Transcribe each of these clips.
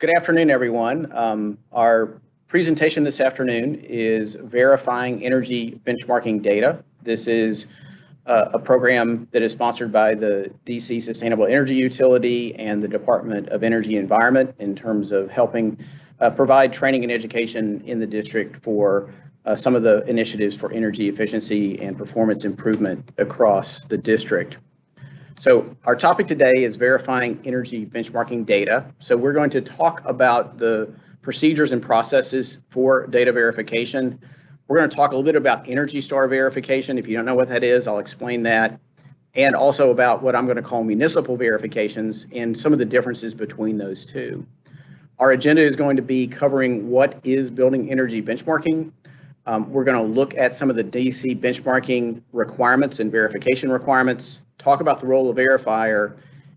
Good afternoon, everyone. Our presentation this afternoon is verifying energy benchmarking data. This is a program that is sponsored by the DC Sustainable Energy Utility and the Department of Energy and Environment in terms of helping provide training and education in the district for some of the initiatives for energy efficiency and performance improvement across the district. So our topic today is verifying energy benchmarking data. So we're going to talk about the procedures and processes for data verification. We're going to talk a little bit about Energy Star verification. If you don't know what that is, I'll explain that. And also about what I'm going to call municipal verifications and some of the differences between those two. Our agenda is going to be covering what is building energy benchmarking. We're going to look at some of the DC benchmarking requirements and verification requirements, talk about the role of verifier,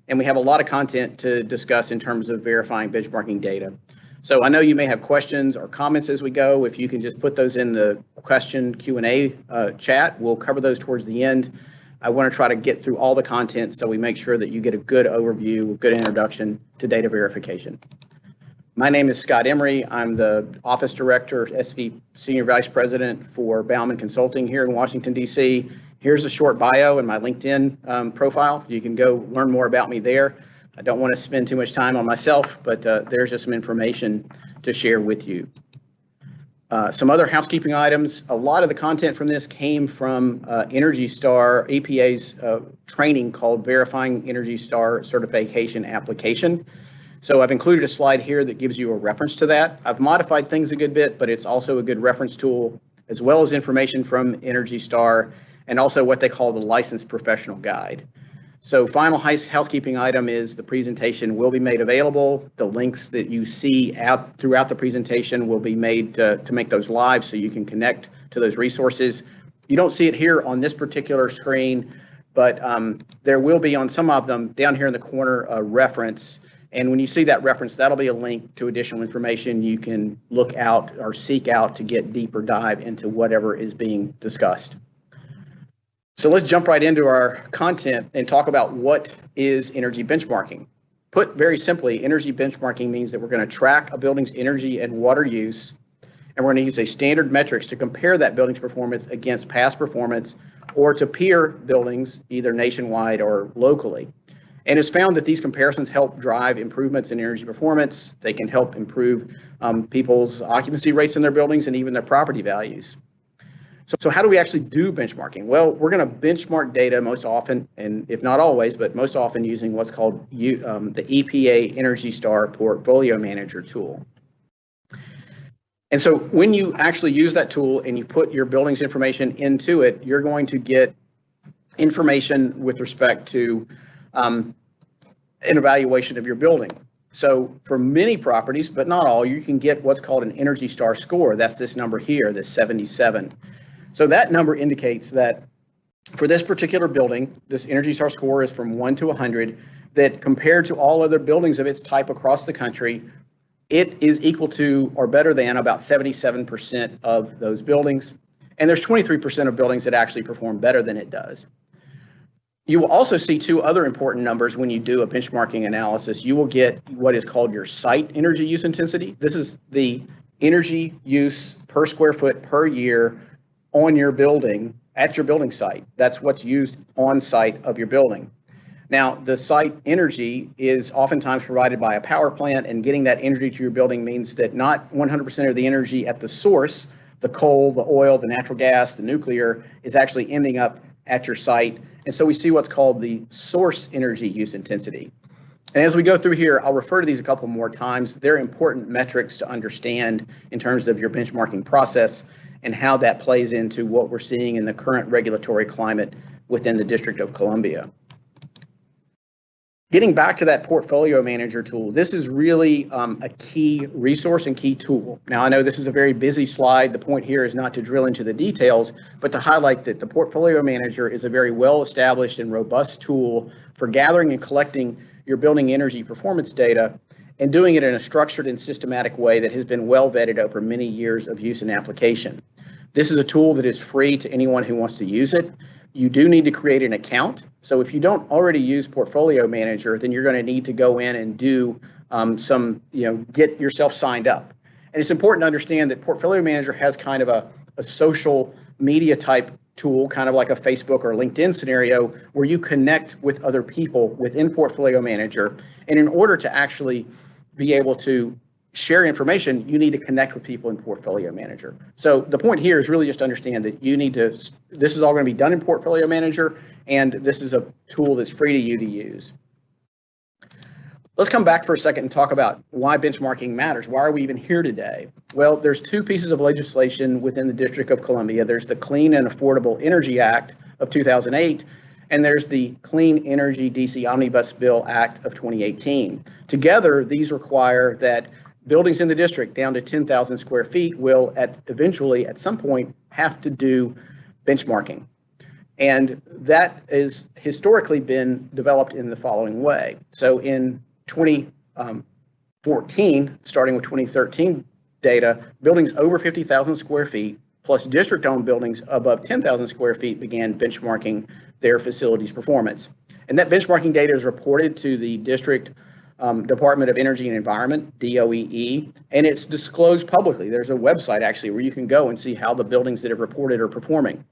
and we have a lot of content to discuss in terms of verifying benchmarking data. So I know you may have questions or comments as we go. If you can just put those in the question Q&A chat, we'll cover those towards the end. I want to try to get through all the content so we make sure that you get a good overview, a good introduction to data verification. My name is Scott Emery. I'm the Office Director, SV Senior Vice President for Baumann Consulting here in Washington, D.C. Here's a short bio and my LinkedIn profile. You can go learn more about me there. I don't want to spend too much time on myself, but there's just some information to share with you. Some other housekeeping items. A lot of the content from this came from Energy Star, EPA's training called Verifying Energy Star Certification Application. So I've included a slide here that gives you a reference to that. I've modified things a good bit, but it's also a good reference tool, as well as information from Energy Star and also what they call the Licensed Professional Guide. So final housekeeping item is the presentation will be made available. The links that you see out throughout the presentation will be made to make those live so you can connect to those resources. You don't see it here on this particular screen, but there will be on some of them down here in the corner a reference. And when you see that reference, that'll be a link to additional information you can look out or seek out to get deeper dive into whatever is being discussed. So let's jump right into our content and talk about what is energy benchmarking. Put very simply, energy benchmarking means that we're going to track a building's energy and water use, and we're going to use a standard metrics to compare that building's performance against past performance or to peer buildings, either nationwide or locally. And it's found that these comparisons help drive improvements in energy performance. They can help improve people's occupancy rates in their buildings and even their property values. So how do we actually do benchmarking? Well, we're going to benchmark data most often, and if not always, but most often using what's called the EPA Energy Star Portfolio Manager tool. And so when you actually use that tool and you put your building's information into it, you're going to get information with respect to an evaluation of your building. So for many properties, but not all, you can get what's called an Energy Star score. That's this number here, this 77. So that number indicates that for this particular building, this Energy Star score is from 1 to 100, that compared to all other buildings of its type across the country, it is equal to or better than about 77% of those buildings. And there's 23% of buildings that actually perform better than it does. You will also see two other important numbers when you do a benchmarking analysis. You will get what is called your site energy use intensity. This is the energy use per square foot per year on your building, at your building site. That's what's used on site of your building. Now, the site energy is oftentimes provided by a power plant, and getting that energy to your building means that not 100% of the energy at the source, the coal, the oil, the natural gas, the nuclear, is actually ending up at your site. And so we see what's called the source energy use intensity. And as we go through here, I'll refer to these a couple more times. They're important metrics to understand in terms of your benchmarking process and how that plays into what we're seeing in the current regulatory climate within the District of Columbia. Getting back to that portfolio manager tool, this is really a key resource and key tool. Now, I know this is a very busy slide. The point here is not to drill into the details, but to highlight that the portfolio manager is a very well-established and robust tool for gathering and collecting your building energy performance data and doing it in a structured and systematic way that has been well vetted over many years of use and application. This is a tool that is free to anyone who wants to use it. You do need to create an account. So if you don't already use Portfolio Manager, then you're going to need to go in and do get yourself signed up. And it's important to understand that Portfolio Manager has kind of a social media type tool, kind of like a Facebook or LinkedIn scenario, where you connect with other people within Portfolio Manager. And in order to actually be able to share information, you need to connect with people in Portfolio Manager. So the point here is really just to understand that this is all going to be done in Portfolio Manager, and this is a tool that's free to you to use. Let's come back for a second and talk about why benchmarking matters. Why are we even here today? Well, there's two pieces of legislation within the District of Columbia. There's the Clean and Affordable Energy Act of 2008, and there's the Clean Energy DC Omnibus Bill Act of 2018. Together, these require that buildings in the district down to 10,000 square feet will eventually, at some point, have to do benchmarking. And that has historically been developed in the following way. So in 2014, starting with 2013 data, buildings over 50,000 square feet plus district-owned buildings above 10,000 square feet began benchmarking their facilities' performance. And that benchmarking data is reported to the District Department of Energy and Environment, DOEE, and it's disclosed publicly. There's a website actually where you can go and see how the buildings that have reported are performing.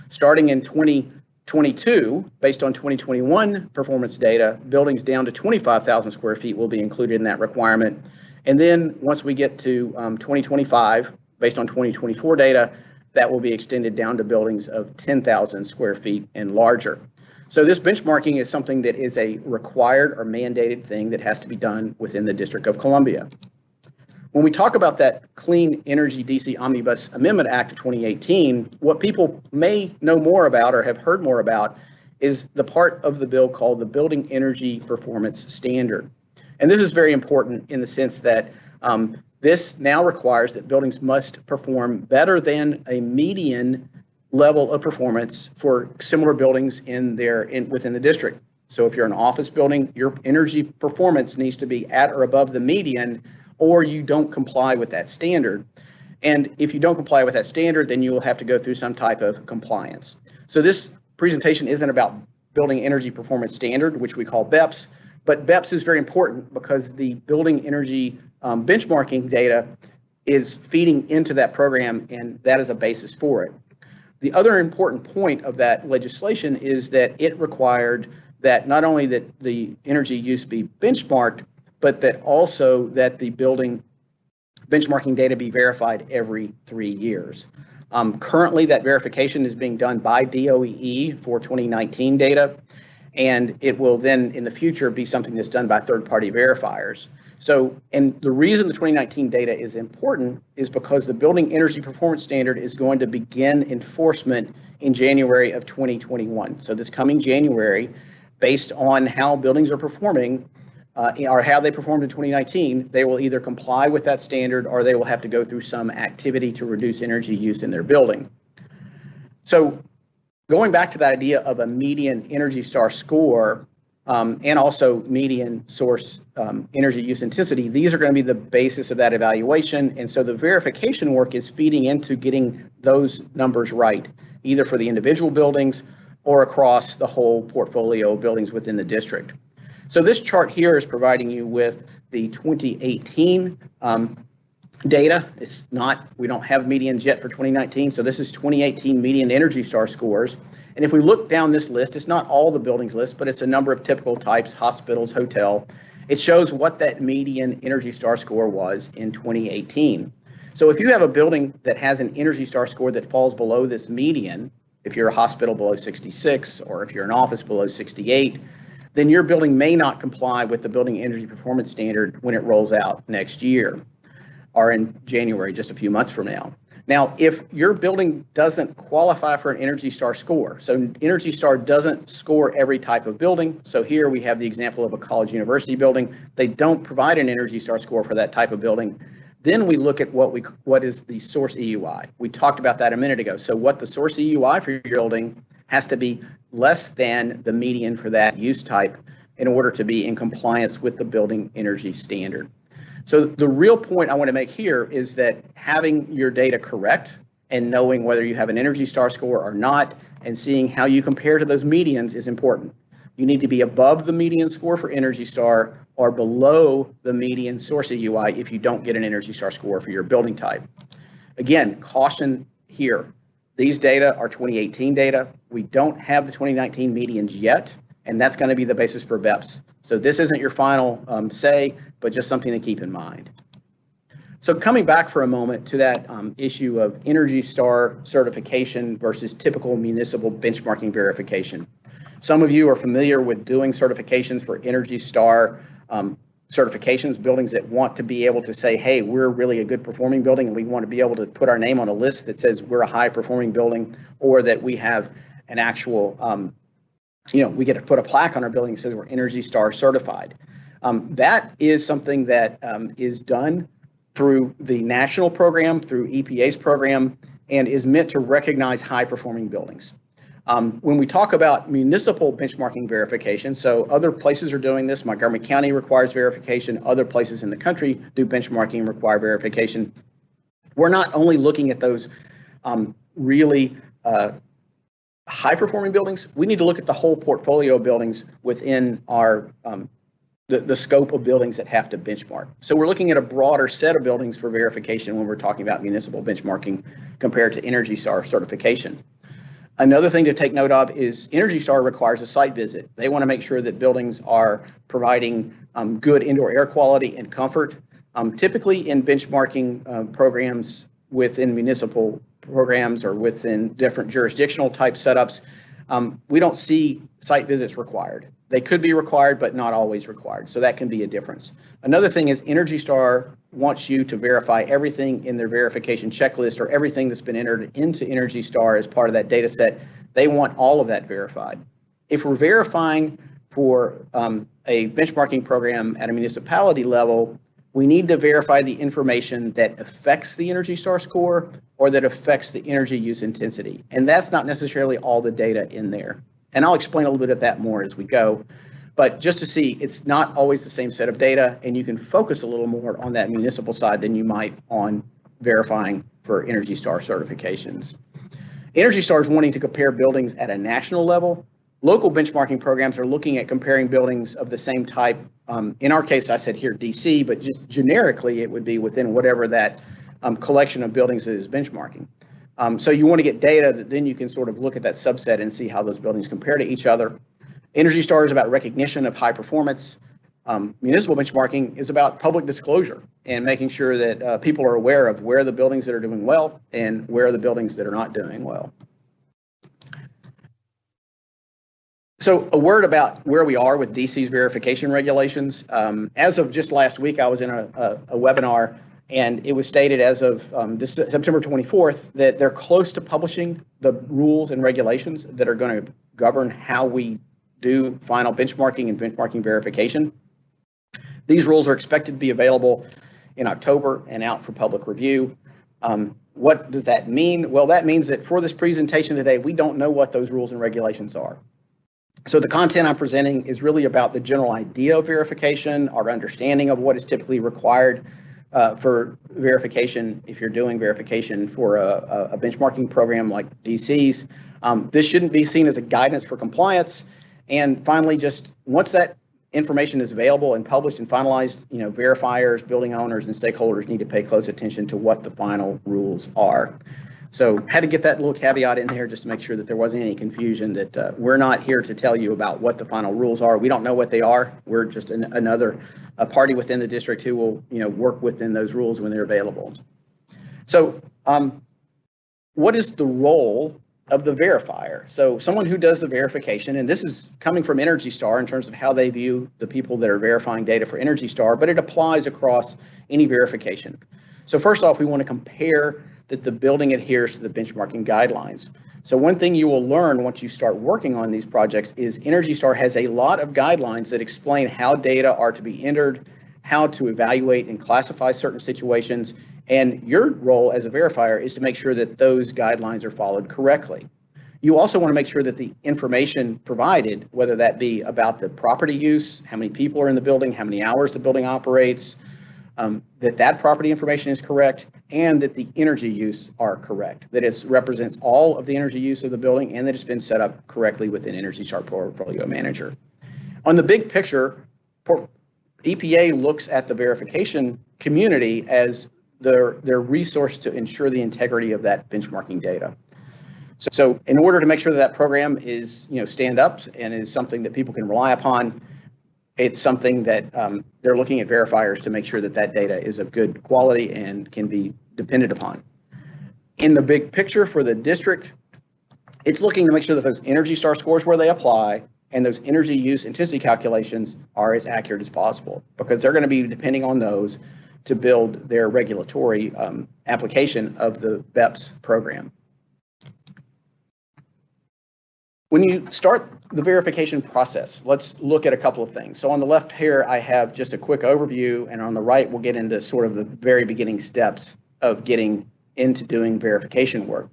Starting in 2022, based on 2021 performance data, buildings down to 25,000 square feet will be included in that requirement. And then once we get to 2025, based on 2024 data, that will be extended down to buildings of 10,000 square feet and larger. So this benchmarking is something that is a required or mandated thing that has to be done within the District of Columbia. When we talk about that Clean Energy DC Omnibus Amendment Act of 2018, what people may know more about or have heard more about is the part of the bill called the Building Energy Performance Standard. And this is very important in the sense that this now requires that buildings must perform better than a median level of performance for similar buildings within the district. So if you're an office building, your energy performance needs to be at or above the median, or you don't comply with that standard. And if you don't comply with that standard, then you will have to go through some type of compliance. So this presentation isn't about Building Energy Performance Standard, which we call BEPS, but BEPS is very important because the building energy benchmarking data is feeding into that program, and that is a basis for it. The other important point of that legislation is that it required that not only that the energy use be benchmarked, but that also that the building benchmarking data be verified every 3 years. Currently, that verification is being done by DOEE for 2019 data, and it will then in the future be something that's done by third-party verifiers. So, and the reason the 2019 data is important is because the Building Energy Performance Standard is going to begin enforcement in January of 2021. So this coming January, based on how buildings are performing or how they performed in 2019, they will either comply with that standard or they will have to go through some activity to reduce energy use in their building. So going back to that idea of a median Energy Star score, and also median source energy use intensity, these are going to be the basis of that evaluation. And so the verification work is feeding into getting those numbers right, either for the individual buildings or across the whole portfolio of buildings within the district. So this chart here is providing you with the 2018 data. We don't have medians yet for 2019. So this is 2018 median Energy Star scores. And if we look down this list, it's not all the buildings list, but it's a number of typical types, hospitals, hotel. It shows what that median Energy Star score was in 2018. So if you have a building that has an Energy Star score that falls below this median, if you're a hospital below 66, or if you're an office below 68, then your building may not comply with the Building Energy Performance Standard when it rolls out next year, or in January, just a few months from now. Now, if your building doesn't qualify for an Energy Star score, so Energy Star doesn't score every type of building. So here we have the example of a college university building. They don't provide an Energy Star score for that type of building. Then we look at what is the source EUI. We talked about that a minute ago. So what the source EUI for your building has to be less than the median for that use type in order to be in compliance with the Building Energy Standard. So the real point I want to make here is that having your data correct and knowing whether you have an Energy Star score or not and seeing how you compare to those medians is important. You need to be above the median score for Energy Star or below the median source AUI if you don't get an Energy Star score for your building type. Again, caution here. These data are 2018 data. We don't have the 2019 medians yet, and that's going to be the basis for BEPS. So this isn't your final say, but just something to keep in mind. So coming back for a moment to that issue of Energy Star certification versus typical municipal benchmarking verification. Some of you are familiar with doing certifications for Energy Star certifications, buildings that want to be able to say, hey, we're really a good performing building and we want to be able to put our name on a list that says we're a high performing building, or that we have an actual, we get to put a plaque on our building that says we're Energy Star certified. That is something that is done through the national program, through EPA's program, and is meant to recognize high performing buildings. When we talk about municipal benchmarking verification, so other places are doing this. Montgomery County requires verification. Other places in the country do benchmarking and require verification. We're not only looking at those really high-performing buildings. We need to look at the whole portfolio of buildings within our the scope of buildings that have to benchmark. So we're looking at a broader set of buildings for verification when we're talking about municipal benchmarking compared to Energy Star certification. Another thing to take note of is Energy Star requires a site visit. They want to make sure that buildings are providing good indoor air quality and comfort. Typically in benchmarking programs within municipal programs or within different jurisdictional type setups, we don't see site visits required. They could be required, but not always required. So that can be a difference. Another thing is Energy Star wants you to verify everything in their verification checklist, or everything that's been entered into Energy Star as part of that data set. They want all of that verified. If we're verifying for a benchmarking program at a municipality level, we need to verify the information that affects the Energy Star score or that affects the energy use intensity. And that's not necessarily all the data in there. And I'll explain a little bit of that more as we go. But just to see, it's not always the same set of data, and you can focus a little more on that municipal side than you might on verifying for Energy Star certifications. Energy Star is wanting to compare buildings at a national level. Local benchmarking programs are looking at comparing buildings of the same type. In our case, I said here DC, but just generically, it would be within whatever that collection of buildings that is benchmarking. So you want to get data that then you can sort of look at that subset and see how those buildings compare to each other. Energy Star is about recognition of high performance. Municipal benchmarking is about public disclosure and making sure that people are aware of where the buildings that are doing well and where are the buildings that are not doing well. So a word about where we are with DC's verification regulations. As of just last week, I was in a webinar, and it was stated as of September 24th that they're close to publishing the rules and regulations that are going to govern how we do final benchmarking and benchmarking verification. These rules are expected to be available in October and out for public review. What does that mean? Well, that means that for this presentation today, we don't know what those rules and regulations are. So the content I'm presenting is really about the general idea of verification, our understanding of what is typically required for verification if you're doing verification for a benchmarking program like DC's. This shouldn't be seen as a guidance for compliance. And finally, just once that information is available and published and finalized, verifiers, building owners, and stakeholders need to pay close attention to what the final rules are. So had to get that little caveat in there just to make sure that there wasn't any confusion that we're not here to tell you about what the final rules are. We don't know what they are. We're just another party within the district who will work within those rules when they're available. So what is the role of the verifier? So someone who does the verification, and this is coming from Energy Star in terms of how they view the people that are verifying data for Energy Star, but it applies across any verification. So first off, we want to compare that the building adheres to the benchmarking guidelines. So one thing you will learn once you start working on these projects is Energy Star has a lot of guidelines that explain how data are to be entered, how to evaluate and classify certain situations, and your role as a verifier is to make sure that those guidelines are followed correctly. You also want to make sure that the information provided, whether that be about the property use, how many people are in the building, how many hours the building operates, that property information is correct, and that the energy use are correct, that it represents all of the energy use of the building and that it's been set up correctly within Energy Star Portfolio Manager. On the big picture, EPA looks at the verification community as their resource to ensure the integrity of that benchmarking data. So in order to make sure that that program is stand up and is something that people can rely upon, it's something that they're looking at verifiers to make sure that that data is of good quality and can be depended upon. In the big picture for the district, it's looking to make sure that those Energy Star scores where they apply and those energy use intensity calculations are as accurate as possible, because they're going to be depending on those to build their regulatory application of the BEPS program. When you start the verification process, let's look at a couple of things. So on the left here, I have just a quick overview, and on the right, we'll get into sort of the very beginning steps of getting into doing verification work.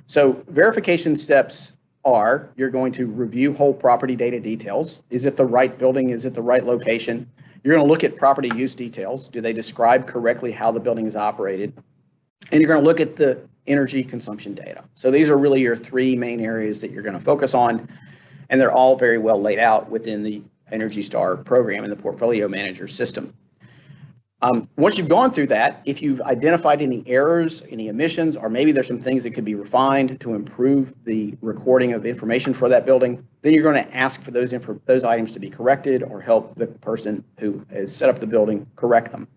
So verification steps are, you're going to review whole property data details. Is it the right building? Is it the right location? You're going to look at property use details. Do they describe correctly how the building is operated? And you're going to look at the energy consumption data. So these are really your three main areas that you're going to focus on, and they're all very well laid out within the Energy Star program and the Portfolio Manager system. Once you've gone through that, if you've identified any errors, any omissions, or maybe there's some things that could be refined to improve the recording of information for that building, then you're going to ask for those items to be corrected or help the person who has set up the building correct them.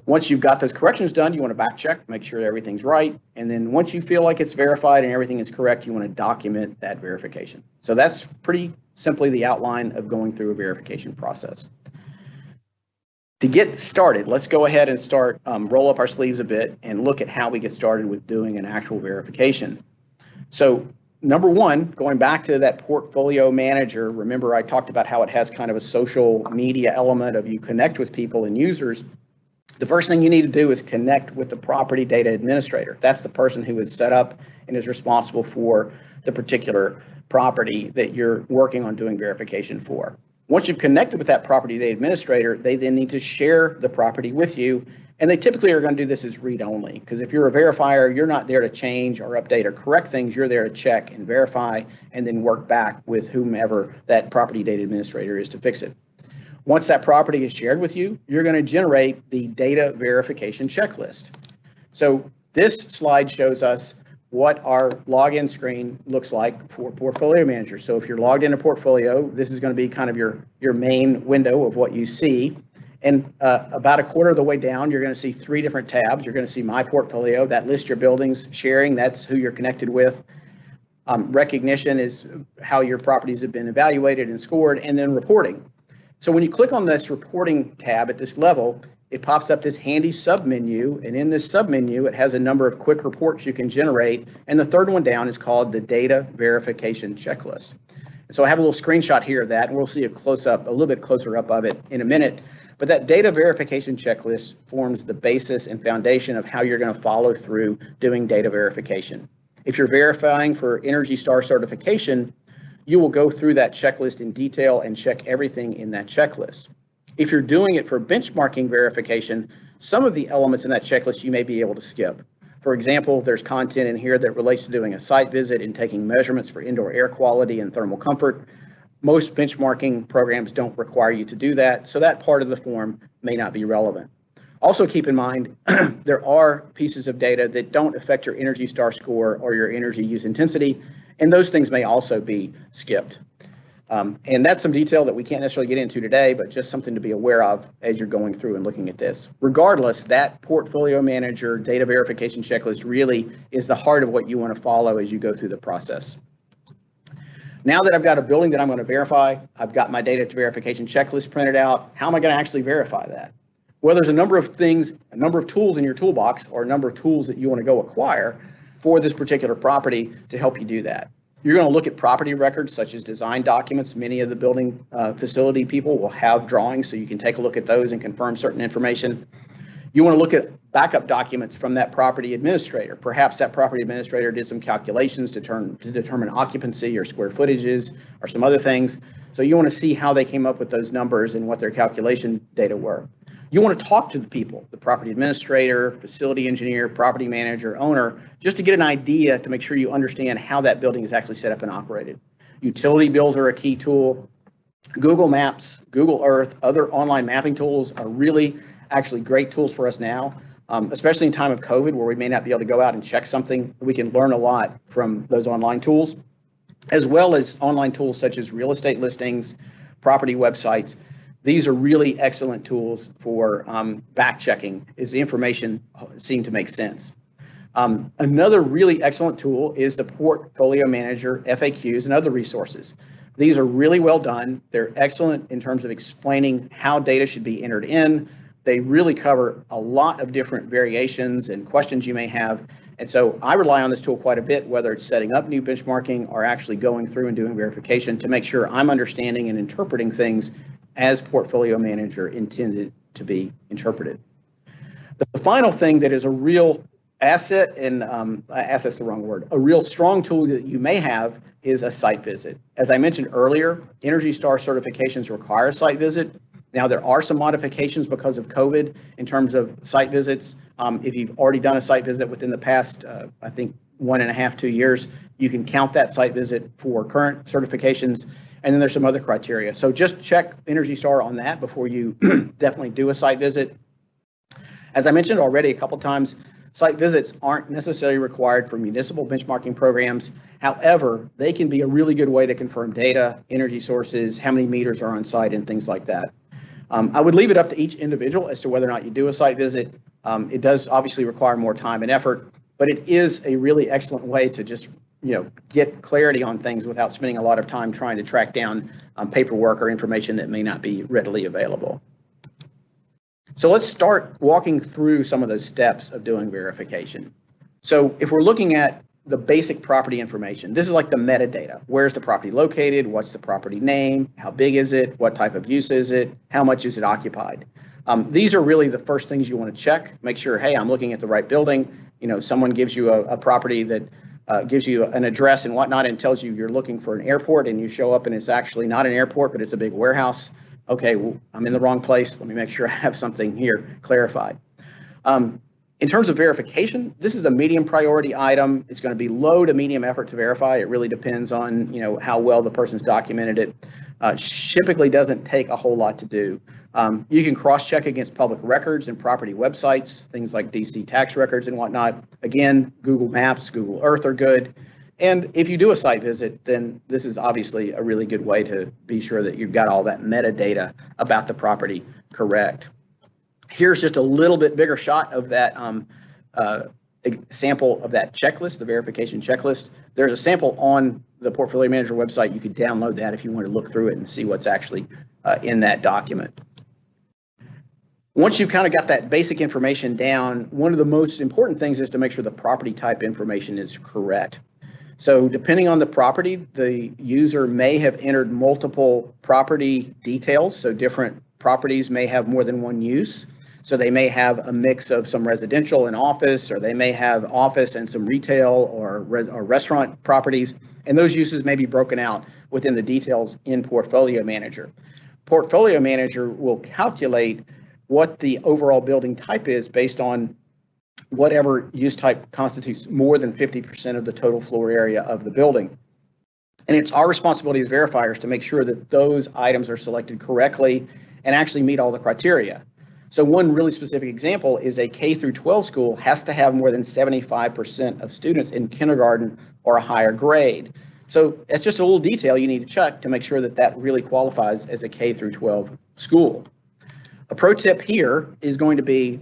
Once you've got those corrections done, you want to back check, make sure everything's right. And then once you feel like it's verified and everything is correct, you want to document that verification. So that's pretty simply the outline of going through a verification process. To get started, let's go ahead and start, roll up our sleeves a bit and look at how we get started with doing an actual verification. So number one, going back to that Portfolio Manager, remember I talked about how it has kind of a social media element of you connect with people and users. The first thing you need to do is connect with the property data administrator. That's the person who is set up and is responsible for the particular property that you're working on doing verification for. Once you've connected with that property data administrator, they then need to share the property with you. And they typically are going to do this as read-only, because if you're a verifier, you're not there to change or update or correct things. You're there to check and verify and then work back with whomever that property data administrator is to fix it. Once that property is shared with you, you're going to generate the data verification checklist. So this slide shows us what our login screen looks like for Portfolio Manager. So if you're logged into Portfolio, this is going to be kind of your main window of what you see. And about a quarter of the way down, you're going to see three different tabs. You're going to see My Portfolio, that lists your buildings. Sharing, that's who you're connected with. Recognition is how your properties have been evaluated and scored, and then Reporting. So when you click on this Reporting tab at this level, it pops up this handy submenu, and in this submenu, it has a number of quick reports you can generate, and the third one down is called the Data Verification Checklist. And so I have a little screenshot here of that, and we'll see a little bit closer up of it in a minute, but that Data Verification Checklist forms the basis and foundation of how you're going to follow through doing data verification. If you're verifying for Energy Star certification, you will go through that checklist in detail and check everything in that checklist. If you're doing it for benchmarking verification, some of the elements in that checklist you may be able to skip. For example, there's content in here that relates to doing a site visit and taking measurements for indoor air quality and thermal comfort. Most benchmarking programs don't require you to do that, so that part of the form may not be relevant. Also keep in mind, there are pieces of data that don't affect your Energy Star score or your energy use intensity, and those things may also be skipped. And that's some detail that we can't necessarily get into today, but just something to be aware of as you're going through and looking at this. Regardless, that Portfolio Manager data verification checklist really is the heart of what you want to follow as you go through the process. Now that I've got a building that I'm going to verify, I've got my data verification checklist printed out. How am I going to actually verify that? Well, there's a number of things, a number of tools in your toolbox, or a number of tools that you want to go acquire for this particular property to help you do that. You're going to look at property records such as design documents. Many of the building facility people will have drawings, so you can take a look at those and confirm certain information. You want to look at backup documents from that property administrator. Perhaps that property administrator did some calculations to determine occupancy or square footages or some other things. So you want to see how they came up with those numbers and what their calculation data were. You want to talk to the people, the property administrator, facility engineer, property manager, owner, just to get an idea to make sure you understand how that building is actually set up and operated. Utility bills are a key tool. Google Maps, Google Earth, other online mapping tools are really actually great tools for us now, especially in time of COVID where we may not be able to go out and check something. We can learn a lot from those online tools, as well as online tools such as real estate listings, property websites. These are really excellent tools for back checking as the information seemed to make sense. Another really excellent tool is the Portfolio Manager FAQs and other resources. These are really well done. They're excellent in terms of explaining how data should be entered in. They really cover a lot of different variations and questions you may have. And so I rely on this tool quite a bit, whether it's setting up new benchmarking or actually going through and doing verification to make sure I'm understanding and interpreting things as Portfolio Manager intended to be interpreted. The final thing that is a real asset, and asset's the wrong word, a real strong tool that you may have is a site visit. As I mentioned earlier, Energy Star certifications require a site visit. Now, there are some modifications because of COVID in terms of site visits. If you've already done a site visit within the past, I think 1.5 to 2 years, you can count that site visit for current certifications. And then there's some other criteria. So just check Energy Star on that before you definitely do a site visit. As I mentioned already a couple times, site visits aren't necessarily required for municipal benchmarking programs. However, they can be a really good way to confirm data, energy sources, how many meters are on site, and things like that. I would leave it up to each individual as to whether or not you do a site visit. It does obviously require more time and effort, but it is a really excellent way to just get clarity on things without spending a lot of time trying to track down paperwork or information that may not be readily available. So let's start walking through some of those steps of doing verification. So if we're looking at the basic property information, this is like the metadata. Where's the property located? What's the property name? How big is it? What type of use is it? How much is it occupied? These are really the first things you want to check. Make sure, hey, I'm looking at the right building. Someone gives you a property that gives you an address and whatnot and tells you you're looking for an airport, and you show up and it's actually not an airport, but it's a big warehouse. Okay, well, I'm in the wrong place. Let me make sure I have something here clarified. In terms of verification, this is a medium priority item. It's going to be low to medium effort to verify. It really depends on how well the person's documented it. Typically doesn't take a whole lot to do. You can cross-check against public records and property websites, things like DC tax records and whatnot. Again, Google Maps, Google Earth are good. And if you do a site visit, then this is obviously a really good way to be sure that you've got all that metadata about the property correct. Here's just a little bit bigger shot of that sample of that checklist, the verification checklist. There's a sample on the Portfolio Manager website. You could download that if you want to look through it and see what's actually in that document. Once you've kind of got that basic information down, one of the most important things is to make sure the property type information is correct. So depending on the property, the user may have entered multiple property details. So different properties may have more than one use. So they may have a mix of some residential and office, or they may have office and some retail or restaurant properties. And those uses may be broken out within the details in Portfolio Manager. Portfolio Manager will calculate what the overall building type is based on whatever use type constitutes more than 50% of the total floor area of the building. And it's our responsibility as verifiers to make sure that those items are selected correctly and actually meet all the criteria. So one really specific example is a K through 12 school has to have more than 75% of students in kindergarten or a higher grade. So it's just a little detail you need to check to make sure that that really qualifies as a K through 12 school. A pro tip here is going to be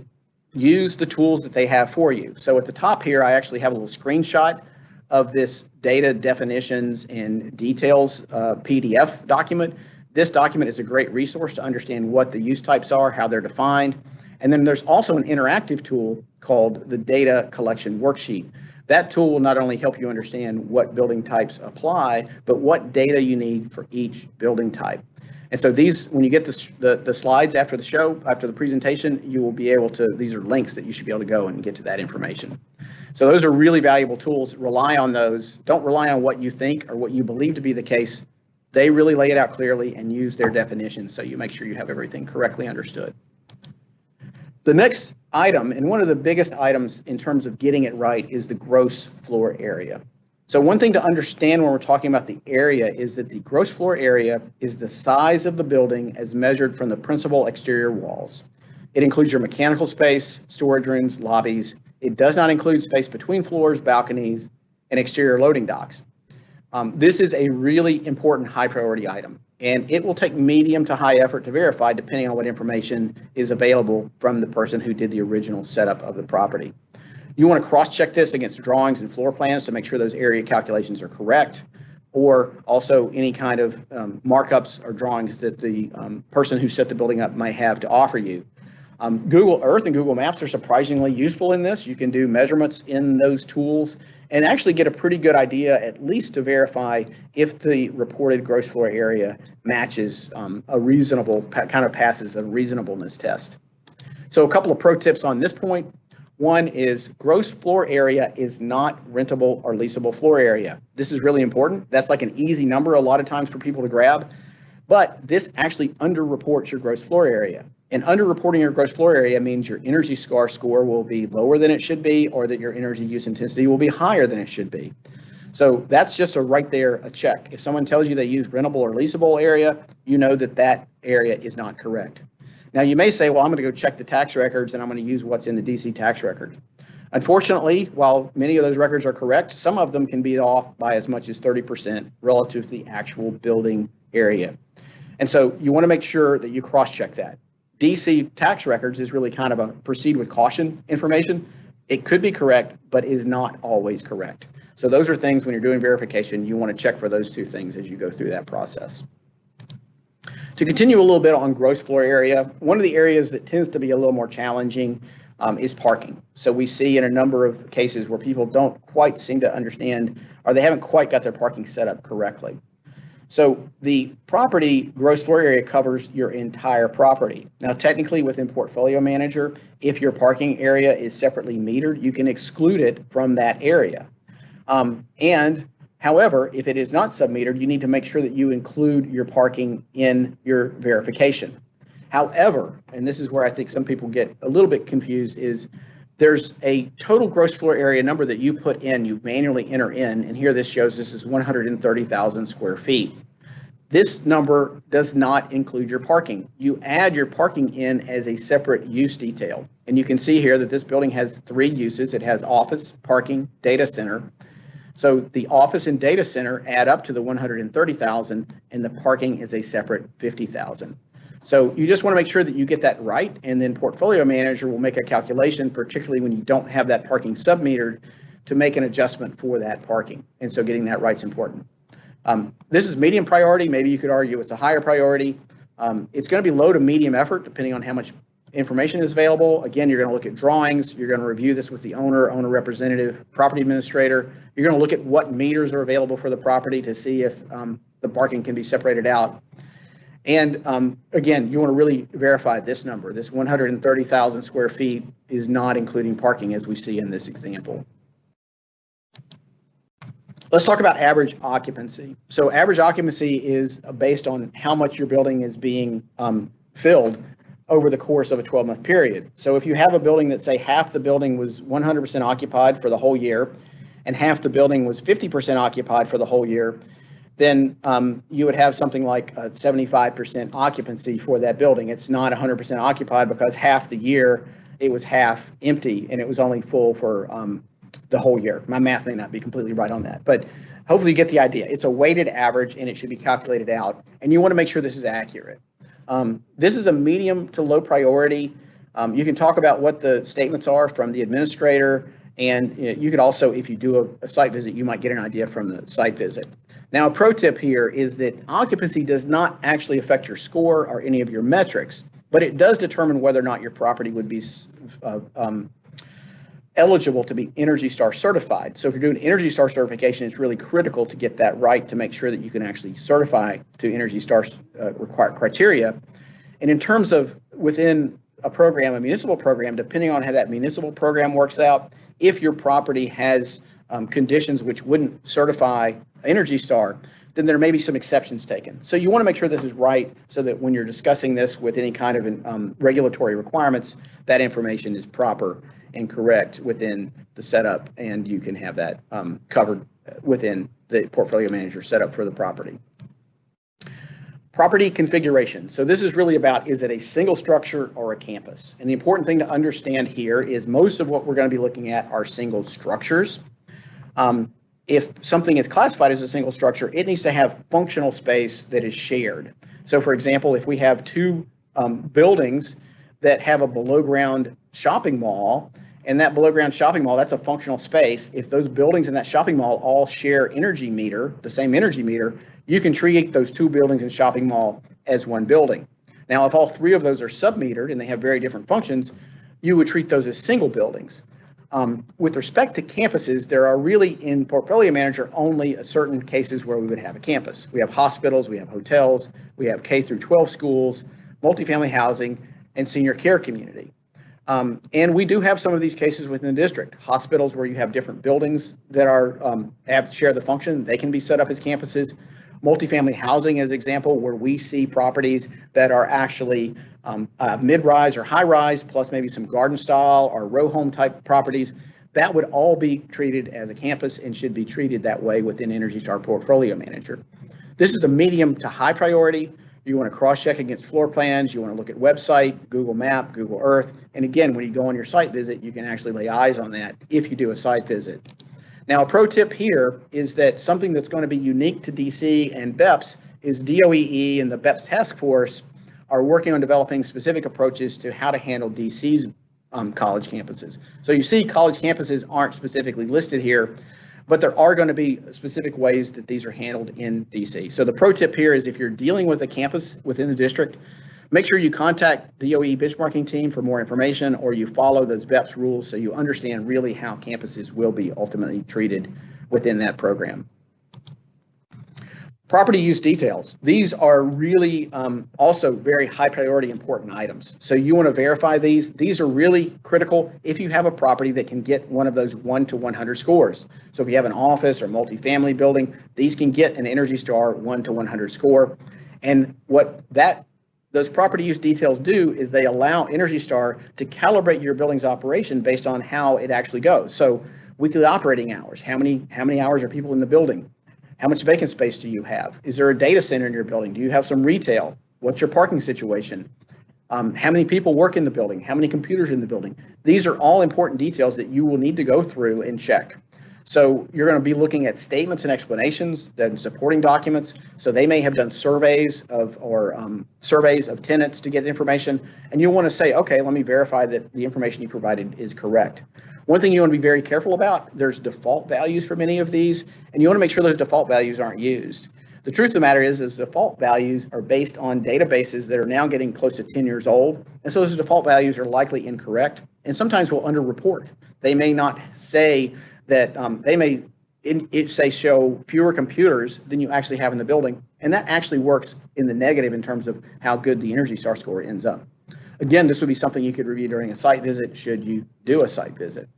use the tools that they have for you. So at the top here, I actually have a little screenshot of this data definitions and details PDF document. This document is a great resource to understand what the use types are, how they're defined. And then there's also an interactive tool called the data collection worksheet. That tool will not only help you understand what building types apply, but what data you need for each building type. And so these, when you get the slides after the show, after the presentation, you will be able to, these are links that you should be able to go and get to that information. So those are really valuable tools. Rely on those. Don't rely on what you think or what you believe to be the case. They really lay it out clearly and use their definitions so you make sure you have everything correctly understood. The next item, and one of the biggest items in terms of getting it right, is the gross floor area. So one thing to understand when we're talking about the area is that the gross floor area is the size of the building as measured from the principal exterior walls. It includes your mechanical space, storage rooms, lobbies. It does not include space between floors, balconies, and exterior loading docks. This is a really important high priority item, and it will take medium to high effort to verify depending on what information is available from the person who did the original setup of the property. You want to cross-check this against drawings and floor plans to make sure those area calculations are correct, or also any kind of markups or drawings that the person who set the building up may have to offer you. Google Earth and Google Maps are surprisingly useful in this. You can do measurements in those tools and actually get a pretty good idea, at least to verify if the reported gross floor area matches a reasonable, kind of passes a reasonableness test. So a couple of pro tips on this point. One is gross floor area is not rentable or leasable floor area. This is really important. That's like an easy number a lot of times for people to grab, but this actually underreports your gross floor area. And underreporting your gross floor area means your Energy Star score will be lower than it should be, or that your energy use intensity will be higher than it should be. So that's just right there a check. If someone tells you they use rentable or leasable area, you know that that area is not correct. Now you may say, well, I'm going to go check the tax records and I'm going to use what's in the DC tax record. Unfortunately, while many of those records are correct, some of them can be off by as much as 30% relative to the actual building area. And so you want to make sure that you cross-check that. DC tax records is really kind of a proceed with caution information. It could be correct, but is not always correct. So those are things when you're doing verification, you want to check for those two things as you go through that process. To continue a little bit on gross floor area, one of the areas that tends to be a little more challenging is parking. So we see in a number of cases where people don't quite seem to understand, or they haven't quite got their parking set up correctly. So the property gross floor area covers your entire property. Now, technically within Portfolio Manager, if your parking area is separately metered, you can exclude it from that area. However, if it is not submetered, you need to make sure that you include your parking in your verification. However, and this is where I think some people get a little bit confused, is there's a total gross floor area number that you put in, you manually enter in, and here this shows this is 130,000 square feet. This number does not include your parking. You add your parking in as a separate use detail. And you can see here that this building has 3 uses. It has office, parking, data center. So the office and data center add up to the 130,000, and the parking is a separate 50,000. So you just want to make sure that you get that right, and then Portfolio Manager will make a calculation, particularly when you don't have that parking submetered, to make an adjustment for that parking. And so getting that right is important. This is medium priority. Maybe you could argue it's a higher priority. It's going to be low to medium effort, depending on how much information is available. Again, you're going to look at drawings. You're going to review this with the owner representative, property administrator. You're going to look at what meters are available for the property to see if the parking can be separated out. And again, you want to really verify this number. This 130,000 square feet is not including parking, as we see in this example. Let's talk about average occupancy. So average occupancy is based on how much your building is being filled over the course of a 12-month period. So if you have a building that, say, half the building was 100% occupied for the whole year and half the building was 50% occupied for the whole year, then you would have something like a 75% occupancy for that building. It's not 100% occupied because half the year it was half empty and it was only full for the whole year. My math may not be completely right on that, but hopefully you get the idea. It's a weighted average and it should be calculated out, and you want to make sure this is accurate. This is a medium to low priority. You can talk about what the statements are from the administrator, and you could also, if you do a site visit, you might get an idea from the site visit. Now, a pro tip here is that occupancy does not actually affect your score or any of your metrics, but it does determine whether or not your property would be eligible to be Energy Star certified. So if you're doing Energy Star certification, it's really critical to get that right to make sure that you can actually certify to Energy Star's required criteria. And in terms of within a program, a municipal program, depending on how that municipal program works out, if your property has conditions which wouldn't certify Energy Star, then there may be some exceptions taken. So you want to make sure this is right so that when you're discussing this with any kind of regulatory requirements, that information is proper and correct within the setup, and you can have that covered within the portfolio manager setup for the property. Property configuration. So this is really about, is it a single structure or a campus? And the important thing to understand here is most of what we're going to be looking at are single structures. If something is classified as a single structure, it needs to have functional space that is shared. So for example, if we have two buildings that have a below ground shopping mall, and that below ground shopping mall, that's a functional space. If those buildings in that shopping mall all share energy meter, the same energy meter, you can treat those two buildings in shopping mall as one building. Now, if all three of those are sub-metered and they have very different functions, you would treat those as single buildings. With respect to campuses, there are really in Portfolio Manager only certain cases where we would have a campus. We have hospitals, we have hotels, we have K through 12 schools, multifamily housing, and senior care community. And we do have some of these cases within the district. Hospitals where you have different buildings that are share the function, they can be set up as campuses. Multifamily housing as an example, where we see properties that are actually mid-rise or high-rise, plus maybe some garden style or row home type properties, that would all be treated as a campus and should be treated that way within Energy Star Portfolio Manager. This is a medium to high priority. You want to cross-check against floor plans. You want to look at website, Google Map, Google Earth. And again, when you go on your site visit, you can actually lay eyes on that if you do a site visit. Now, a pro tip here is that something that's going to be unique to DC and BEPS is DOEE and the BEPS Task Force are working on developing specific approaches to how to handle DC's college campuses. So you see college campuses aren't specifically listed here, but there are going to be specific ways that these are handled in DC. So the pro tip here is if you're dealing with a campus within the district, make sure you contact the DOE benchmarking team for more information, or you follow those BEPS rules so you understand really how campuses will be ultimately treated within that program. Property use details. These are really also very high priority important items. So you want to verify these. These are really critical if you have a property that can get one of those 1 to 100 scores. So if you have an office or multifamily building, these can get an Energy Star 1 to 100 score. And what those property use details do is they allow Energy Star to calibrate your building's operation based on how it actually goes. So weekly operating hours, how many hours are people in the building? How much vacant space do you have? Is there a data center in your building? Do you have some retail? What's your parking situation? How many people work in the building? How many computers are in the building? These are all important details that you will need to go through and check. So you're going to be looking at statements and explanations, then supporting documents. So they may have done surveys of tenants to get information, and you'll want to say, okay, let me verify that the information you provided is correct. One thing you want to be very careful about, there's default values for many of these, and you want to make sure those default values aren't used. The truth of the matter is default values are based on databases that are now getting close to 10 years old, and so those default values are likely incorrect, and sometimes will underreport. They may not say that, show fewer computers than you actually have in the building, and that actually works in the negative in terms of how good the Energy Star score ends up. Again, this would be something you could review during a site visit should you do a site visit.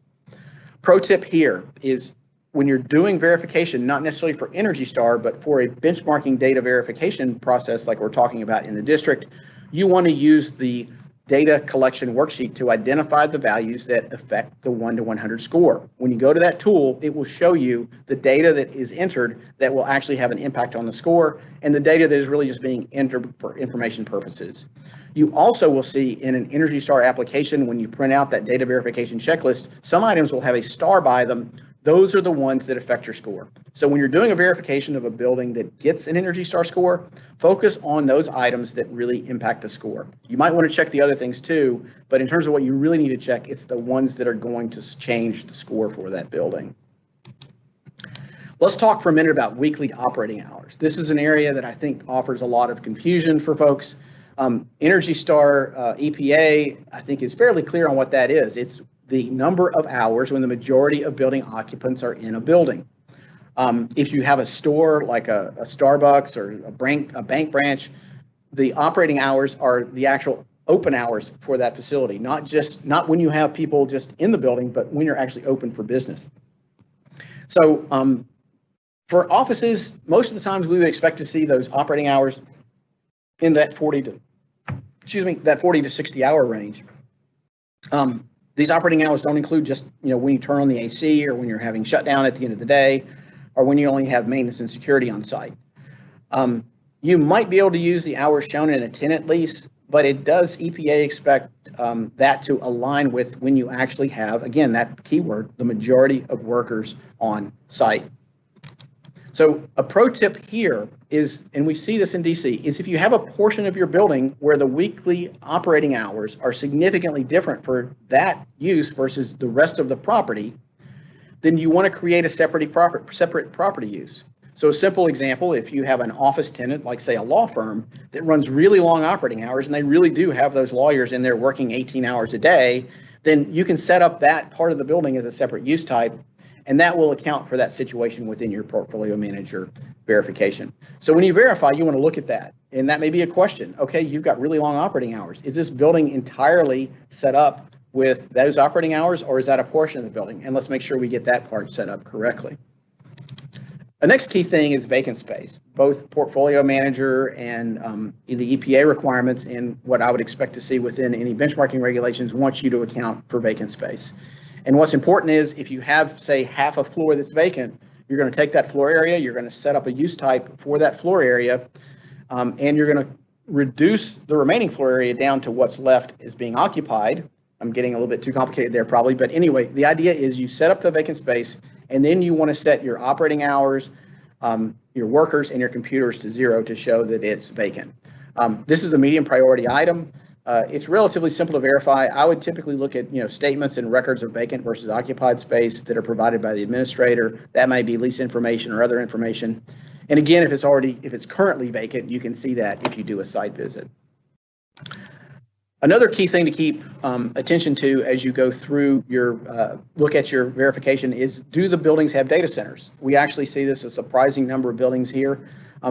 Pro tip here is when you're doing verification, not necessarily for Energy Star, but for a benchmarking data verification process like we're talking about in the district, you want to use the data collection worksheet to identify the values that affect the 1 to 100 score. When you go to that tool, it will show you the data that is entered that will actually have an impact on the score, and the data that is really just being entered for information purposes. You also will see in an Energy Star application, when you print out that data verification checklist, some items will have a star by them. Those are the ones that affect your score. So when you're doing a verification of a building that gets an Energy Star score, focus on those items that really impact the score. You might want to check the other things too, but in terms of what you really need to check, it's the ones that are going to change the score for that building. Let's talk for a minute about weekly operating hours. This is an area that I think offers a lot of confusion for folks. Energy Star EPA, I think, is fairly clear on what that is. It's the number of hours when the majority of building occupants are in a building. If you have a store like a Starbucks or a bank branch, the operating hours are the actual open hours for that facility, not when you have people just in the building, but when you're actually open for business. So For offices, most of the times we would expect to see those operating hours in that 40 to 60 hour range. These operating hours don't include just, when you turn on the AC or when you're having shutdown at the end of the day, or when you only have maintenance and security on site. You might be able to use the hours shown in a tenant lease, but it does EPA expect that to align with when you actually have, again, that keyword, the majority of workers on site. So a pro tip here is, and we see this in DC, is if you have a portion of your building where the weekly operating hours are significantly different for that use versus the rest of the property, then you want to create a separate property use. So a simple example, if you have an office tenant, like say a law firm, that runs really long operating hours, and they really do have those lawyers in there working 18 hours a day, then you can set up that part of the building as a separate use type, and that will account for that situation within your portfolio manager verification. So when you verify, you want to look at that, and that may be a question. Okay, you've got really long operating hours. Is this building entirely set up with those operating hours, or is that a portion of the building? And let's make sure we get that part set up correctly. The next key thing is vacant space. Both portfolio manager and the EPA requirements and what I would expect to see within any benchmarking regulations want you to account for vacant space. And what's important is if you have, say, half a floor that's vacant, you're going to take that floor area, you're going to set up a use type for that floor area, and you're going to reduce the remaining floor area down to what's left is being occupied. I'm getting a little bit too complicated there probably, but anyway, the idea is you set up the vacant space, and then you want to set your operating hours, your workers, and your computers to 0 to show that it's vacant. This is a medium priority item. It's relatively simple to verify. I would typically look at statements and records of vacant versus occupied space that are provided by the administrator. That might be lease information or other information. And again, if it's currently vacant, you can see that if you do a site visit. Another key thing to keep attention to as you go through your look at your verification is, do the buildings have data centers? We actually see this, a surprising number of buildings here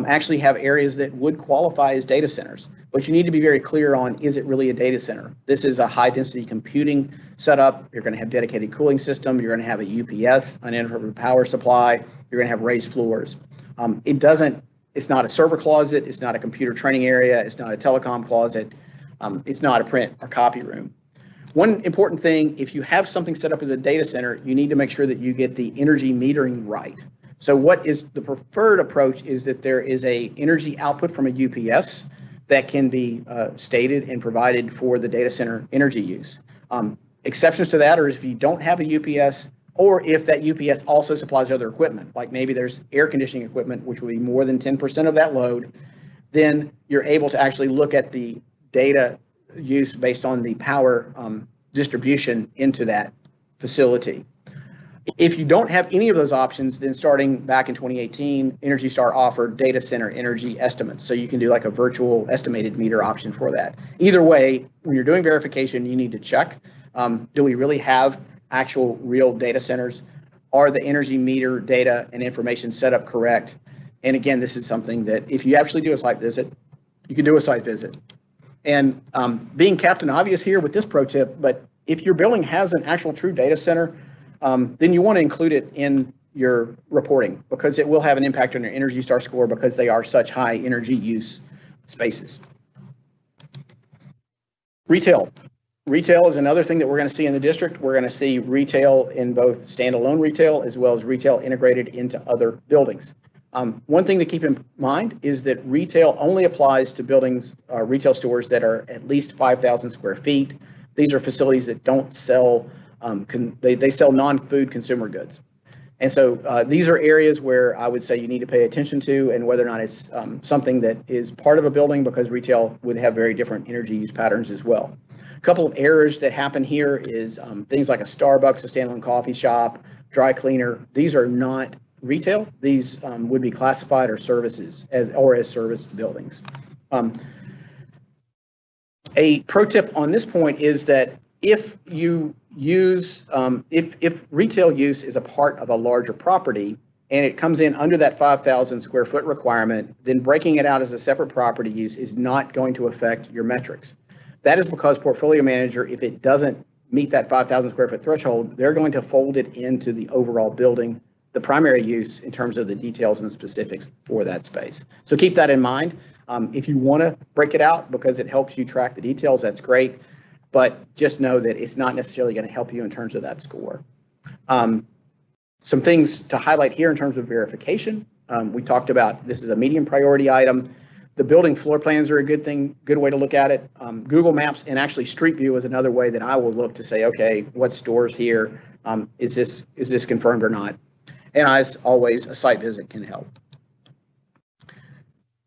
actually have areas that would qualify as data centers. But you need to be very clear on, is it really a data center? This is a high density computing setup. You're going to have dedicated cooling system. You're going to have a UPS, uninterruptible power supply. You're going to have raised floors. It's not a server closet. It's not a computer training area. It's not a telecom closet. It's not a print or copy room. One important thing, if you have something set up as a data center, you need to make sure that you get the energy metering right. So what is the preferred approach is that there is a energy output from a UPS that can be stated and provided for the data center energy use. Exceptions to that are if you don't have a UPS, or if that UPS also supplies other equipment, like maybe there's air conditioning equipment, which will be more than 10% of that load, then you're able to actually look at the data use based on the power distribution into that facility. If you don't have any of those options, then starting back in 2018, Energy Star offered data center energy estimates. So you can do like a virtual estimated meter option for that. Either way, when you're doing verification, you need to check, do we really have actual real data centers? Are the energy meter data and information set up correct? And again, this is something that if you actually do a site visit, you can do a site visit. And being Captain Obvious here with this pro tip, but if your building has an actual true data center, then you want to include it in your reporting because it will have an impact on your Energy Star score because they are such high energy use spaces. Retail. Retail is another thing that we're going to see in the district. We're going to see retail in both standalone retail as well as retail integrated into other buildings. One thing to keep in mind is that retail only applies to buildings, retail stores that are at least 5,000 square feet. These are facilities that don't sell, they sell non-food consumer goods. And so these are areas where I would say you need to pay attention to and whether or not it's something that is part of a building because retail would have very different energy use patterns as well. A couple of errors that happen here is things like a Starbucks, a standalone coffee shop, dry cleaner. These are not retail. These would be classified as services as service buildings. A pro tip on this point is that if you use, if retail use is a part of a larger property and it comes in under that 5,000 square foot requirement, then breaking it out as a separate property use is not going to affect your metrics. That is because portfolio manager, if it doesn't meet that 5,000 square foot threshold, they're going to fold it into the overall building. the primary use in terms of the details and specifics for that space. So keep that in mind. If you want to break it out because it helps you track the details, that's great. But just know that it's not necessarily going to help you in terms of that score. Some things to highlight here in terms of verification. We talked about this is a medium priority item. The building floor plans are a good way to look at it. Google Maps and actually Street View is another way that I will look to say, okay, what stores here? Is this confirmed or not? And as always, a site visit can help.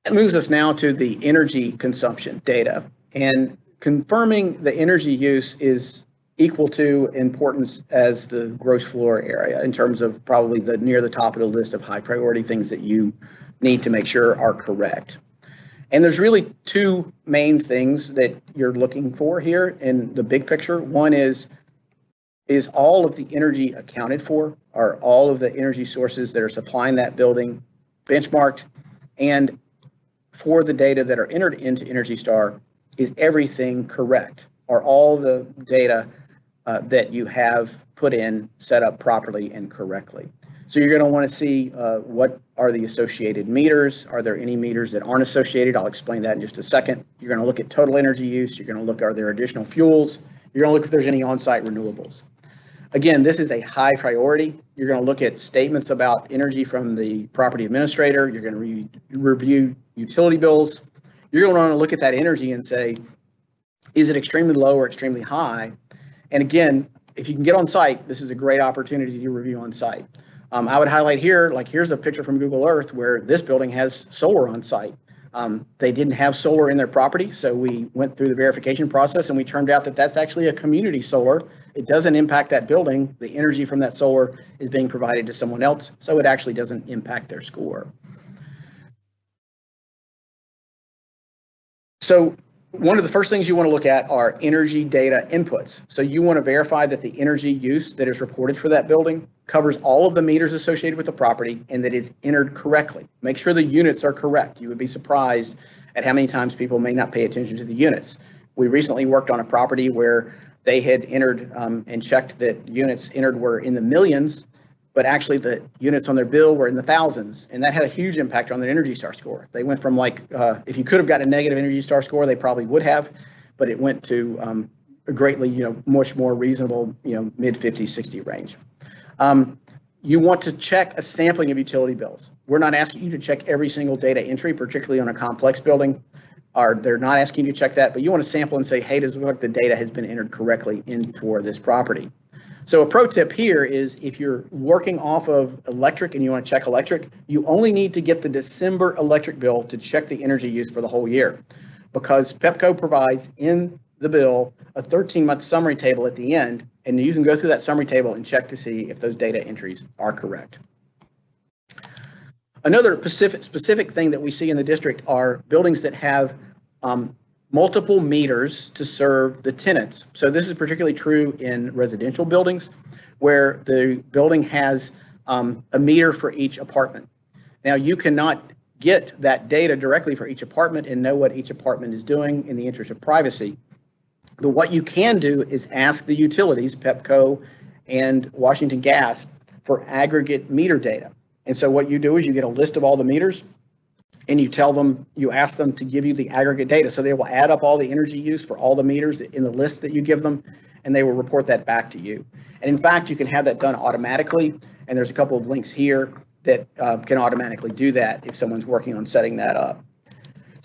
That moves us now to the energy consumption data. And confirming the energy use is equal to importance as the gross floor area in terms of probably near the top of the list of high priority things that you need to make sure are correct. And there's really two main things that you're looking for here in the big picture. One is all of the energy accounted for? Are all of the energy sources that are supplying that building benchmarked? And for the data that are entered into Energy Star, is everything correct? Are all the data that you have put in set up properly and correctly? So you're going to want to see what are the associated meters. Are there any meters that aren't associated? I'll explain that in just a second. You're going to look at total energy use. You're going to look, are there additional fuels? You're going to look if there's any on-site renewables. Again, this is a high priority. You're going to look at statements about energy from the property administrator. You're going to review utility bills. You're going to want to look at that energy and say, is it extremely low or extremely high? And again, if you can get on site, this is a great opportunity to review on site. I would highlight here, like here's a picture from Google Earth where this building has solar on site. They didn't have solar in their property, so we went through the verification process and we turned out that that's actually a community solar. It doesn't impact that building. The energy from that solar is being provided to someone else, so it actually doesn't impact their score. So one of the first things you want to look at are energy data inputs. So you want to verify that the energy use that is reported for that building covers all of the meters associated with the property and that is entered correctly. Make sure the units are correct. You would be surprised at how many times people may not pay attention to the units. We recently worked on a property where they had entered and checked that units entered were in the millions, but actually the units on their bill were in the thousands, and that had a huge impact on their Energy Star score. They went from like, if you could have gotten a negative Energy Star score, they probably would have, but it went to a greatly, much more reasonable, mid 50, 60 range. You want to check a sampling of utility bills. We're not asking you to check every single data entry, particularly on a complex building. They're not asking you to check that, but you want to sample and say, hey, does it look like the data has been entered correctly for this property? So a pro tip here is if you're working off of electric and you want to check electric, you only need to get the December electric bill to check the energy use for the whole year, because Pepco provides in the bill a 13-month summary table at the end, and you can go through that summary table and check to see if those data entries are correct. Another specific thing that we see in the district are buildings that have multiple meters to serve the tenants. So this is particularly true in residential buildings where the building has a meter for each apartment. Now you cannot get that data directly for each apartment and know what each apartment is doing in the interest of privacy. But what you can do is ask the utilities, Pepco and Washington Gas, for aggregate meter data. And so what you do is you get a list of all the meters and you ask them to give you the aggregate data. So they will add up all the energy use for all the meters in the list that you give them, and they will report that back to you. And in fact, you can have that done automatically. And there's a couple of links here that can automatically do that if someone's working on setting that up.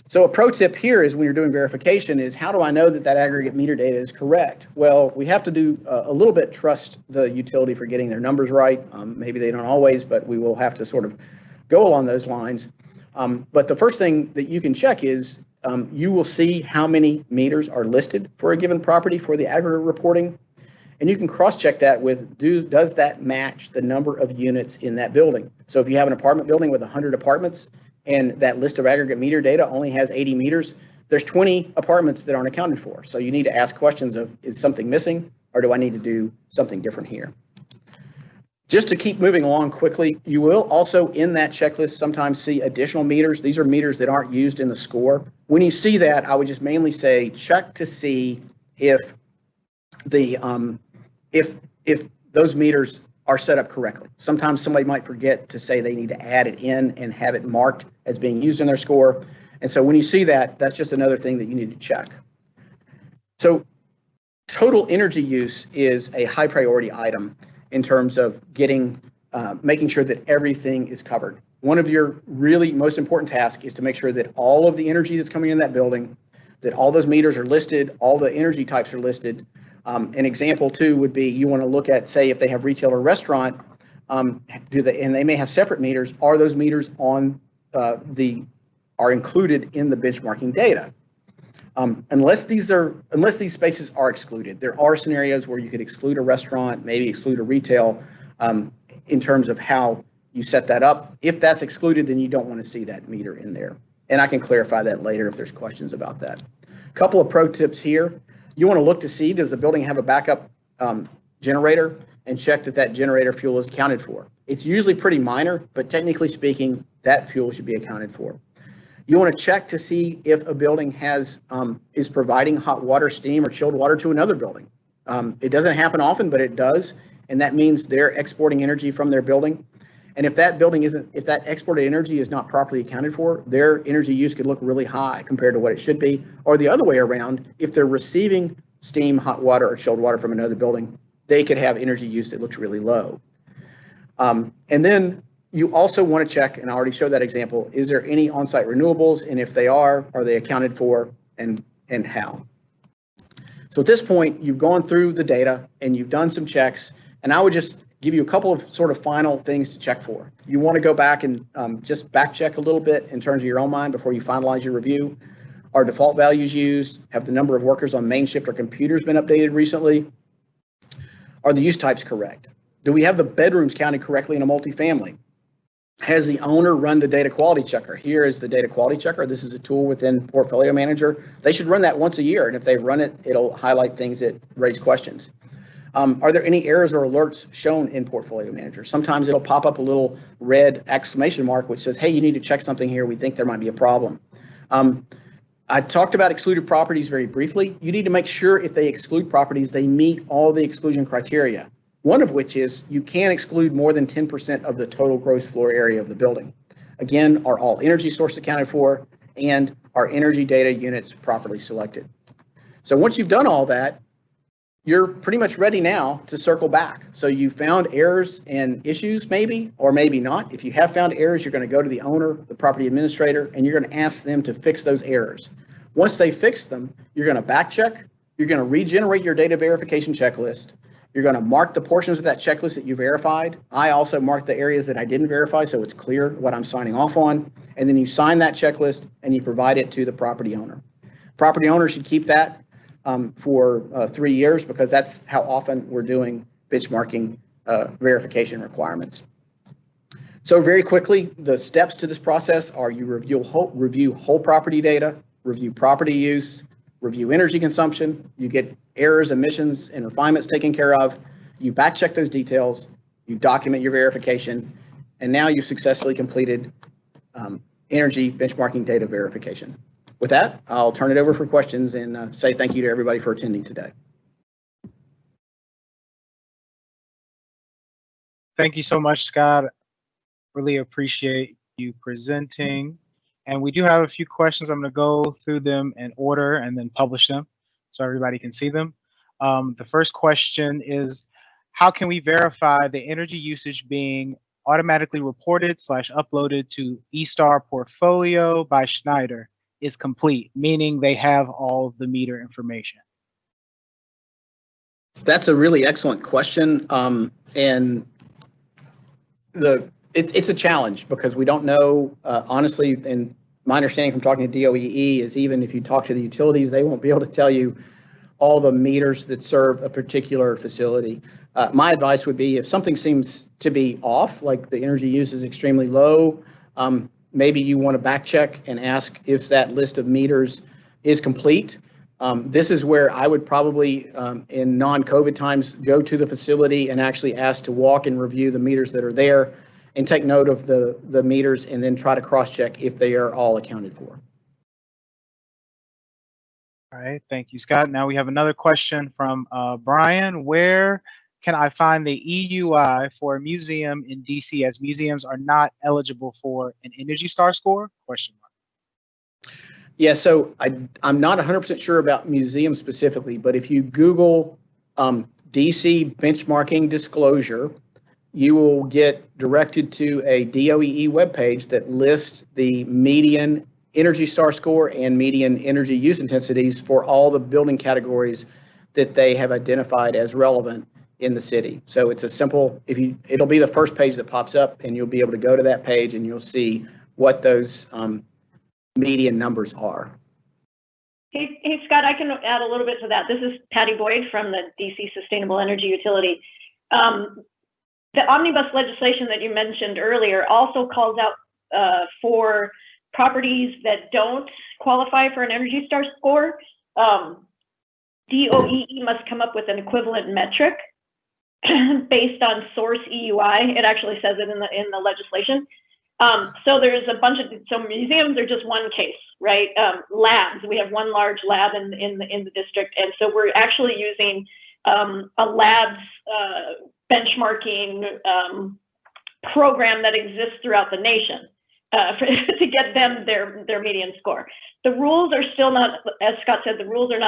So a pro tip here is when you're doing verification is, how do I know that that aggregate meter data is correct? Well, we have to do a little bit trust the utility for getting their numbers right. Maybe they don't always, but we will have to sort of go along those lines. But the first thing that you can check is you will see how many meters are listed for a given property for the aggregate reporting. And you can cross-check that with, does that match the number of units in that building? So if you have an apartment building with 100 apartments, and that list of aggregate meter data only has 80 meters, there's 20 apartments that aren't accounted for. So you need to ask questions of, is something missing, or do I need to do something different here? Just to keep moving along quickly, you will also in that checklist sometimes see additional meters. These are meters that aren't used in the score. When you see that, I would just mainly say check to see if the if those meters are set up correctly. Sometimes somebody might forget to say they need to add it in and have it marked as being used in their score. And so when you see that, that's just another thing that you need to check. So total energy use is a high priority item in terms of making sure that everything is covered. One of your really most important tasks is to make sure that all of the energy that's coming in that building, that all those meters are listed, all the energy types are listed. An example too would be you want to look at, say, if they have retail or restaurant, and they may have separate meters. Are those meters on are included in the benchmarking data? Unless these spaces are excluded, there are scenarios where you could exclude a restaurant, maybe exclude a retail, in terms of how you set that up. If that's excluded, then you don't want to see that meter in there. And I can clarify that later if there's questions about that. A couple of pro tips here. You want to look to see, does the building have a backup generator, and check that generator fuel is accounted for. It's usually pretty minor, but technically speaking, that fuel should be accounted for. You want to check to see if a building is providing hot water, steam, or chilled water to another building. It doesn't happen often, but it does, and that means they're exporting energy from their building. And if that exported energy is not properly accounted for, their energy use could look really high compared to what it should be. Or the other way around, if they're receiving steam, hot water, or chilled water from another building, they could have energy use that looks really low. And then you also want to check, and I already showed that example, is there any on-site renewables? And if they are they accounted for, and how? So at this point, you've gone through the data and you've done some checks, and I would just give you a couple of sort of final things to check for. You want to go back and just back check a little bit in terms of your own mind before you finalize your review. Are default values used? Have the number of workers on main shift or computers been updated recently? Are the use types correct? Do we have the bedrooms counted correctly in a multifamily? Has the owner run the data quality checker? Here is the data quality checker. This is a tool within Portfolio Manager. They should run that once a year, and if they run it, it'll highlight things that raise questions. Are there any errors or alerts shown in Portfolio Manager? Sometimes it'll pop up a little red exclamation mark which says, hey, you need to check something here. We think there might be a problem. I talked about excluded properties very briefly. You need to make sure if they exclude properties, they meet all the exclusion criteria. One of which is you can't exclude more than 10% of the total gross floor area of the building. Again, are all energy sources accounted for, and are energy data units properly selected? So once you've done all that, you're pretty much ready now to circle back. So you found errors and issues maybe, or maybe not. If you have found errors, you're going to go to the owner, the property administrator, and you're going to ask them to fix those errors. Once they fix them, you're going to back check, you're going to regenerate your data verification checklist. You're going to mark the portions of that checklist that you verified. I also marked the areas that I didn't verify, so it's clear what I'm signing off on. And then you sign that checklist and you provide it to the property owner. Property owner should keep that for 3 years, because that's how often we're doing benchmarking verification requirements. So very quickly, the steps to this process are you review whole property data, review property use, review energy consumption, you get errors, emissions, and refinements taken care of, you back check those details, you document your verification, and now you've successfully completed energy benchmarking data verification. With that, I'll turn it over for questions and say thank you to everybody for attending today. Thank you so much, Scott. Really appreciate you presenting. And we do have a few questions. I'm going to go through them in order and then publish them so everybody can see them. The first question is, how can we verify the energy usage being automatically reported / uploaded to eStar Portfolio by Schneider is complete, meaning they have all the meter information? That's a really excellent question. And it's a challenge because we don't know, honestly, and my understanding from talking to DOEE is even if you talk to the utilities, they won't be able to tell you all the meters that serve a particular facility. My advice would be if something seems to be off, like the energy use is extremely low, maybe you want to back check and ask if that list of meters is complete. This is where I would probably, in non-COVID times, go to the facility and actually ask to walk and review the meters that are there and take note of the meters and then try to cross-check if they are all accounted for. All right, thank you, Scott. Now we have another question from Brian. Where can I find the EUI for a museum in DC, as museums are not eligible for an Energy Star score? Question mark. Yeah, so I'm not 100% sure about museums specifically, but if you Google DC benchmarking disclosure, you will get directed to a DOEE webpage that lists the median Energy Star score and median energy use intensities for all the building categories that they have identified as relevant in the city. So it's a simple, it'll be the first page that pops up, and you'll be able to go to that page and you'll see what those median numbers are. Hey, Scott, I can add a little bit to that. This is Patty Boyd from the DC Sustainable Energy Utility. The omnibus legislation that you mentioned earlier also calls out for properties that don't qualify for an Energy Star score. DOEE must come up with an equivalent metric based on source EUI. It actually says it in the legislation. So there's a bunch of, so museums are just one case, right? Labs, we have one large lab in the district, and so we're actually using a labs benchmarking program that exists throughout the nation to get them their median score. The rules are still not, as Scott said, the rules are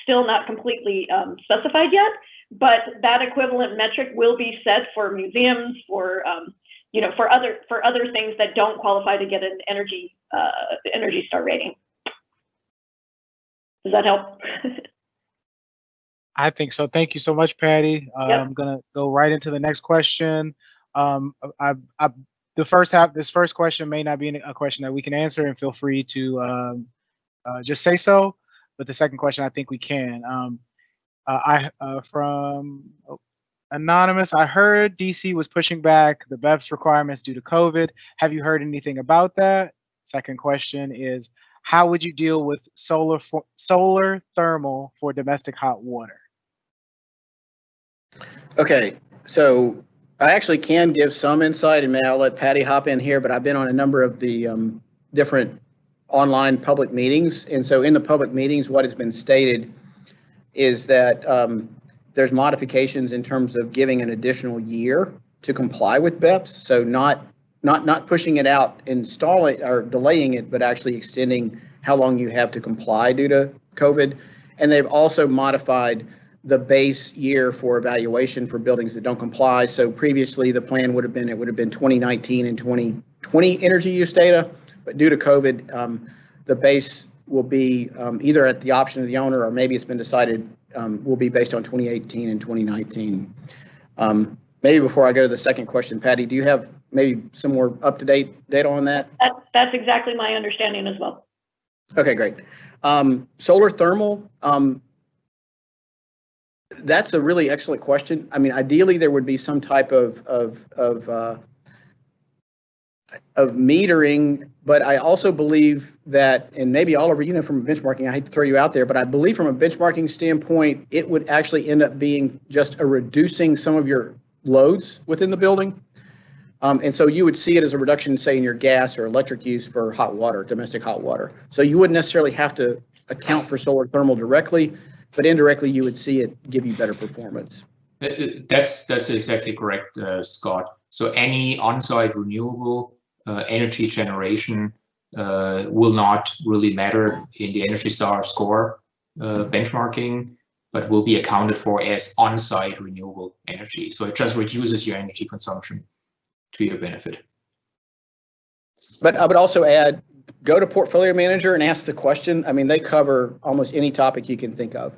still not completely specified yet, but that equivalent metric will be set for museums, for for other things that don't qualify to get an Energy Star rating. Does that help? I think so. Thank you so much, Patty. Yep. I'm gonna go right into the next question. The first half, this first question may not be a question that we can answer, and feel free to just say so. But the second question, I think we can. From Anonymous, I heard DC was pushing back the BEPS requirements due to COVID. Have you heard anything about that? Second question is, how would you deal with solar thermal for domestic hot water? Okay, so I actually can give some insight, and I'll let Patty hop in here, but I've been on a number of the different online public meetings. And so in the public meetings, what has been stated is that there's modifications in terms of giving an additional year to comply with BEPS. So not pushing it out, installing or delaying it, but actually extending how long you have to comply due to COVID. And they've also modified the base year for evaluation for buildings that don't comply. So previously the plan would have been 2019 and 2020 energy use data, but due to COVID, the base will be either at the option of the owner, or maybe it's been decided will be based on 2018 and 2019. Maybe before I go to the second question, Patty, do you have maybe some more up-to-date data on that? That's exactly my understanding as well. Okay, great. Solar thermal, that's a really excellent question. I mean, ideally there would be some type of metering, but I also believe that, and maybe Oliver, from benchmarking, I hate to throw you out there, but I believe from a benchmarking standpoint, it would actually end up being just a reducing some of your loads within the building. And so you would see it as a reduction, say, in your gas or electric use for hot water, domestic hot water. So you wouldn't necessarily have to account for solar thermal directly, but indirectly you would see it give you better performance. That's exactly correct, Scott. So any on-site renewable energy generation will not really matter in the Energy Star score benchmarking, but will be accounted for as on-site renewable energy. So it just reduces your energy consumption to your benefit. But I would also add, go to Portfolio Manager and ask the question. I mean, they cover almost any topic you can think of.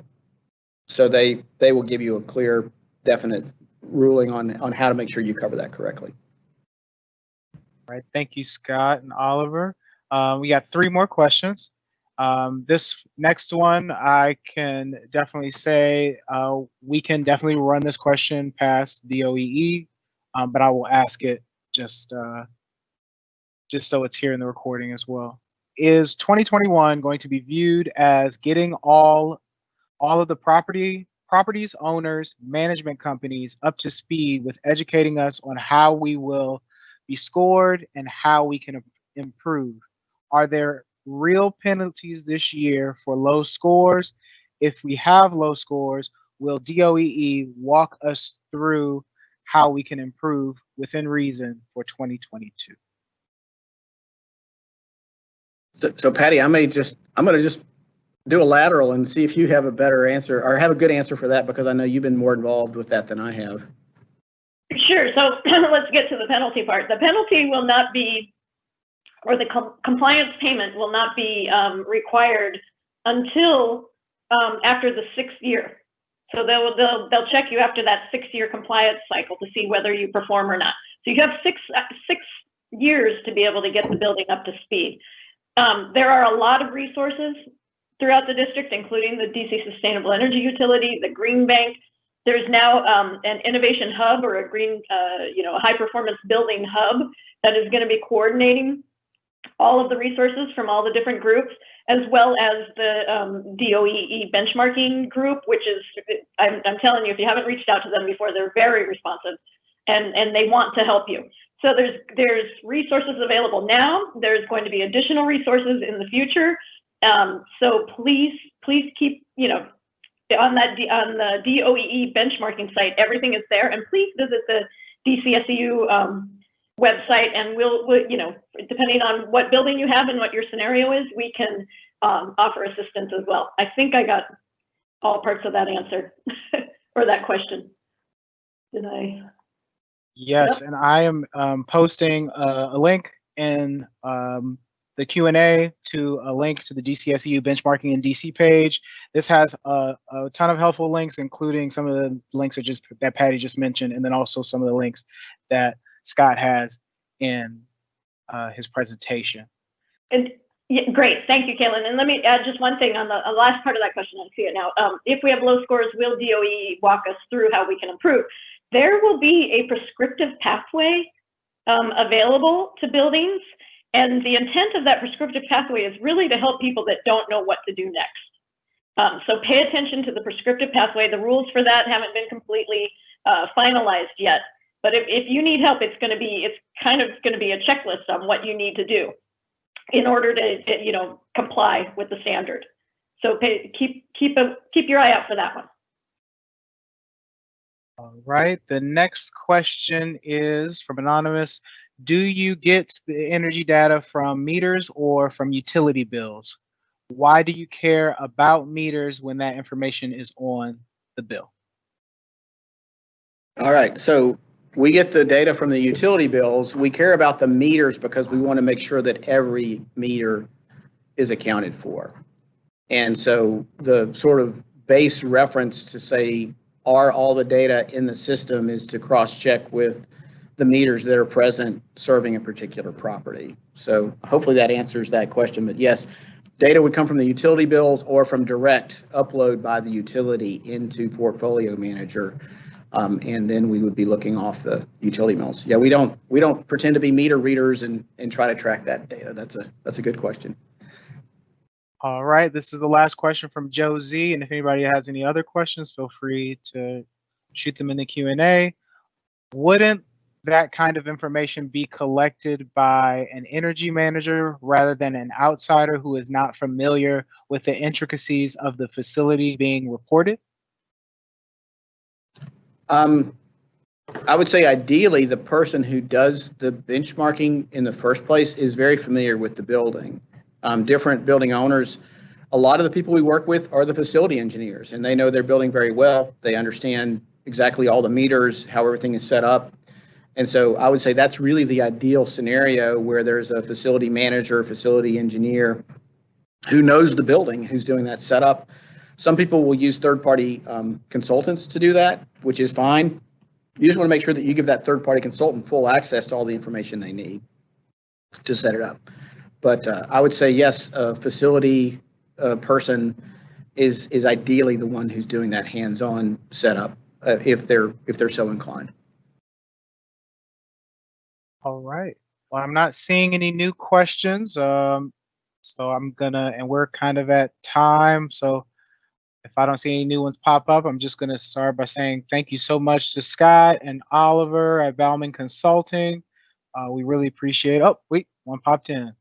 So they will give you a clear, definite ruling on how to make sure you cover that correctly. All right, thank you, Scott and Oliver. We got 3 more questions. This next one, I can definitely say we can definitely run this question past DOEE, but I will ask it just so it's here in the recording as well. Is 2021 going to be viewed as getting all of the properties owners, management companies up to speed with educating us on how we will be scored and how we can improve? Are there real penalties this year for low scores? If we have low scores, will DOEE walk us through how we can improve within reason for 2022? So Patty, I'm going to just do a lateral and see if you have a better answer or have a good answer for that, because I know you've been more involved with that than I have. Sure. So let's get to the penalty part. The penalty will not be, or the compliance payment will not be required until after the 6th year. So they'll check you after that 6-year compliance cycle to see whether you perform or not. So you have six years to be able to get the building up to speed. There are a lot of resources throughout the district, including the DC Sustainable Energy Utility, the Green Bank. There's now an innovation hub, or a green, a high performance building hub that is going to be coordinating all of the resources from all the different groups, as well as the DOEE benchmarking group, which is, I'm telling you, if you haven't reached out to them before, they're very responsive and they want to help you. So there's resources available now. There's going to be additional resources in the future. So please keep, on the DOEE benchmarking site, everything is there, and please visit the DCSEU website, and we'll, depending on what building you have and what your scenario is, we can offer assistance as well. I think I got all parts of that answer or that question. Did I? Yes, Yep. and I am posting a link in the Q&A to a link to the DCSEU benchmarking in DC page. This has a ton of helpful links, including some of the links that Patty just mentioned, and then also some of the links that Scott has in his presentation. And yeah, great, thank you, Kaylin. And let me add just one thing on the last part of that question. I see it now. If we have low scores, will DOE walk us through how we can improve? There will be a prescriptive pathway available to buildings. And the intent of that prescriptive pathway is really to help people that don't know what to do next. So pay attention to the prescriptive pathway. The rules for that haven't been completely finalized yet. But if you need help, it's kind of going to be a checklist on what you need to do in order to comply with the standard. So keep your eye out for that one. All right. The next question is from Anonymous. Do you get the energy data from meters or from utility bills? Why do you care about meters when that information is on the bill? All right, so we get the data from the utility bills. We care about the meters because we want to make sure that every meter is accounted for. And so the sort of base reference to say, are all the data in the system, is to cross-check with the meters that are present serving a particular property. So hopefully that answers that question. But yes, data would come from the utility bills or from direct upload by the utility into Portfolio Manager. And then we would be looking off the utility bills. Yeah, we don't pretend to be meter readers and try to track that data. That's a good question. All right, this is the last question from Joe Z. And if anybody has any other questions, feel free to shoot them in the Q&A. Wouldn't that kind of information be collected by an energy manager rather than an outsider who is not familiar with the intricacies of the facility being reported? I would say ideally the person who does the benchmarking in the first place is very familiar with the building. Different building owners, a lot of the people we work with are the facility engineers, and they know their building very well. They understand exactly all the meters, how everything is set up. And so I would say that's really the ideal scenario, where there's a facility manager, facility engineer who knows the building, who's doing that setup. Some people will use third-party consultants to do that, which is fine. You just want to make sure that you give that third-party consultant full access to all the information they need to set it up. But I would say yes, a facility person is ideally the one who's doing that hands-on setup if they're so inclined. All right. Well, I'm not seeing any new questions, so and we're kind of at time. So if I don't see any new ones pop up, I'm just gonna start by saying thank you so much to Scott and Oliver at Baumann Consulting. We really appreciate. Oh, wait, one popped in.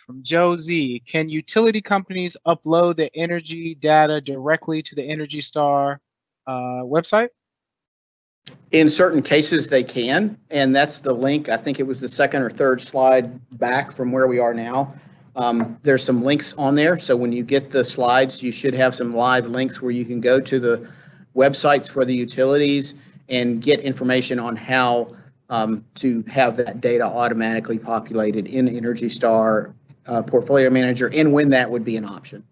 from Josie. Can utility companies upload the energy data directly to the Energy Star website? In certain cases, they can, and that's the link. I think it was the second or third slide back from where we are now. There's some links on there. So when you get the slides, you should have some live links where you can go to the websites for the utilities and get information on how to have that data automatically populated in Energy Star Portfolio Manager, and when that would be an option.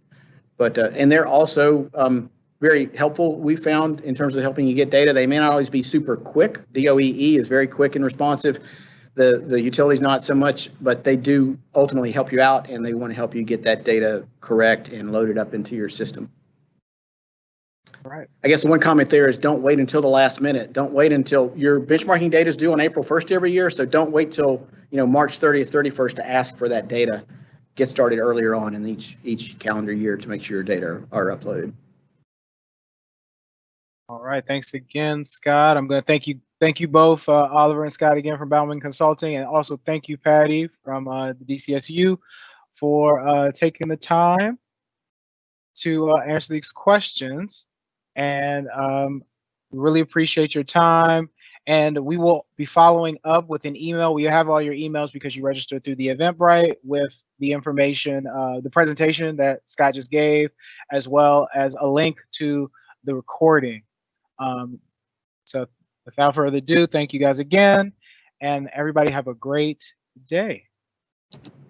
But and they're also very helpful, we found, in terms of helping you get data. They may not always be super quick. DOEE is very quick and responsive. The utilities not so much, but they do ultimately help you out, and they want to help you get that data correct and loaded up into your system. Right. I guess the one comment there is don't wait until the last minute. Don't wait until your benchmarking data is due on April 1st every year. So don't wait till March 30th, 31st to ask for that data. Get started earlier on in each calendar year to make sure your data are uploaded. All right. Thanks again, Scott. I'm going to thank you both, Oliver and Scott, again from Baumann Consulting, and also thank you, Patty, from the DCSEU, for taking the time to answer these questions. And really appreciate your time. And we will be following up with an email. We have all your emails because you registered through the Eventbrite with the information, the presentation that Scott just gave, as well as a link to the recording. So without further ado, thank you guys again, and everybody have a great day.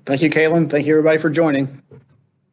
Thank you, Caitlin. Thank you, everybody, for joining.